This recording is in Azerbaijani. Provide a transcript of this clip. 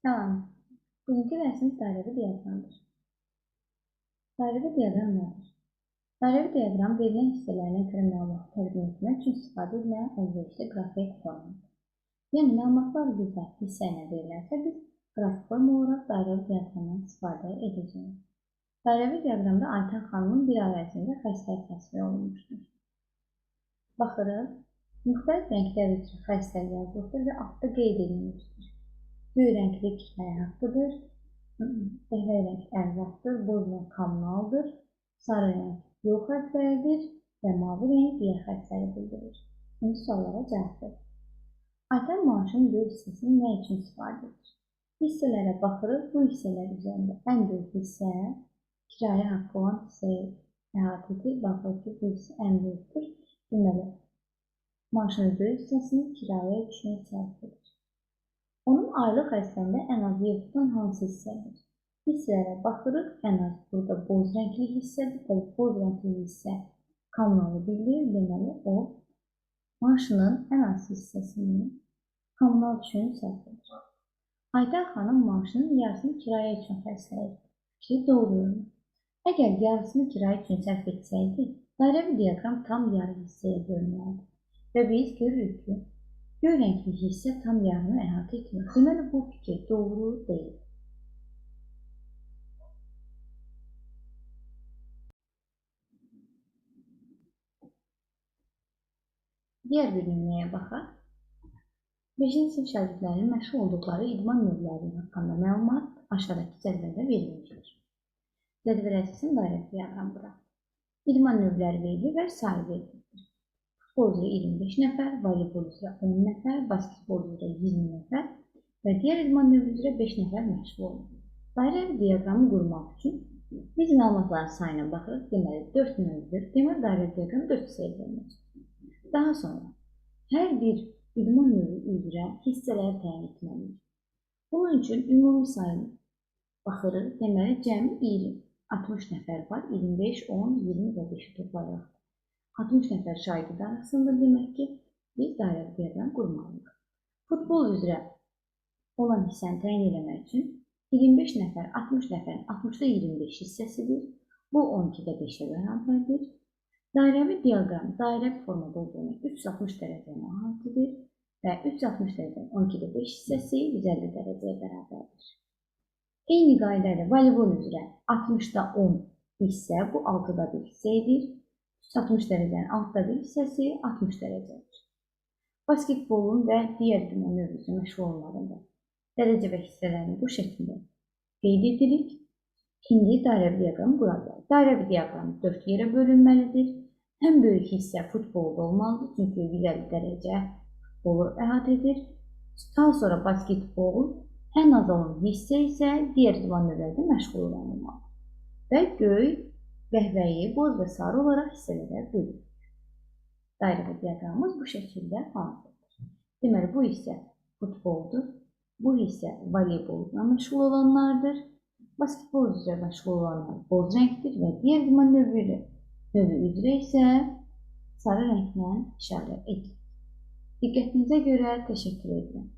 Salam. Bugünkü dərsimiz dairəvi diaqramdır. Dairəvi diaqram nədir? Dairəvi diaqram verilən hissələrin ekrana məlumatı təqdim etmək üçün istifadə edilən əlverişli qrafik formadır. Yəni, məlumatlar bizə hissə ilə verilərsə, biz qrafik forma olaraq dairəvi diaqramdan istifadə edəcəyik. Dairəvi diaqramda Aytən xanımın bir ay ərzində xəstəlik təsvir olunmuşdur. Baxırıq, müxtəlif rənglər üçün xəstəlik yazılıbdır və altda qeyd edilmişdir. Göy rəngli kifayə haqqıdır, qəhvəyi rəng ərzaqdır, boz rəng kommunaldır, sarı rəng yol xərcləridir və mavi rəng digər xərcləri bildirir. İndi suallara cavab verir. Aytən maaşının böyük hissəsini nə üçün istifadə edir? Hissələrə baxırıq, bu hissələr üzərində ən böyük hissə kirayə haqqı olan hissəyə əhatə edir. Baxırıq ki, bu hissə ən böyükdür. Deməli, maaşının böyük hissəsini kirayə üçün sərf edir. Onun aylıq xərclərində ən az yer tutan hansı hissədir? Hissələrə baxırıq, ən az burada boz rəngli hissədir. Tabii, boz rəngli hissə kommunalı bildirir. Deməli, o maaşının ən az hissəsini kommunal üçün sərf edir. Aytən xanım maaşının yarısını kirayə üçün xərcləyir. Fikri doğruyur. Əgər yarısını kirayə üçün sərf etsəydi, dairəvi diaqram tam yarı hissəyə bölünərdi. Və biz görürük ki, göy rəngli hissə tam yarını əhatə etmir. Deməli, bu fikir doğru deyil. Digər bir nümunəyə baxaq. 5-ci sinif şagirdlərinin məşğul olduqları idman növləri haqqında məlumat aşağıdakı cədvəldə verilmişdir. Cədvəl əsasında dairəvi diaqram bura. İdman növləri verilir və sayı verilir. Futbol üzrə 25 nəfər, voleybol üzrə 10 nəfər, basketbol üzrə 20 nəfər və digər idman növü üzrə 5 nəfər məşğul olur. Dairəvi diaqramı qurmaq üçün biz məlumatların sayına baxırıq. Deməli, 4 növdür. Deməli, dairəvi diaqram 4 hissəyə bölünəcək. Daha sonra hər bir idman növü üzrə hissələri təyin etməliyik. Bunun üçün ümumi sayını baxırıq. Deməli, cəmi 20, 60 nəfər var. 25, 10, 20 və 5-i toplayırıq. 60 nəfər şagird arasında demək ki, biz dairəvi diaqram qurmalıyıq. Futbol üzrə olan hissəni təyin etmək üçün 25 nəfər, 60 nəfərin 60-da 25 hissəsidir. Bu 12-də 5-ə bərabərdir. Dairəvi diaqram dairəvi formada olduğunu 360 dərəcəni əhatə edir və 360 dərəcənin 12-də 5 hissəsi 150 dərəcəyə bərabərdir. Eyni qayda ilə voleybol üzrə 60-da 10 hissə, bu 6-da 1 hissə edir. 60 dərəcənin 6-da 1 hissəsi 60 dərəcədir. Basketbolun və digər idman növü üzrə məşğul olmalarında dərəcə və hissələrini bu şəkildə qeyd edirik. İndi dairəvi diaqramı qura bilərik. Dairəvi diaqram 4 yerə bölünməlidir. Ən böyük hissə futbolda olmalıdır, çünki 150 dərəcə futbolu əhatə edir. Daha sonra basketbol, ən az olan hissə isə digər idman növlərdə məşğul olmalıdır. Və göy, qəhvəyi, boz və sarı olaraq hissələrə bölünür. Dairəvi diaqramımız bu şəkildə hazırdır. Deməli, bu hissə futboldur. Bu hissə voleybolla məşğul olanlardır. Basketbol üzrə məşğul olanlar boz rəngdir və digər idman növü üzrə isə sarı rənglə işarə edilir. Diqqətinizə görə təşəkkür edirəm.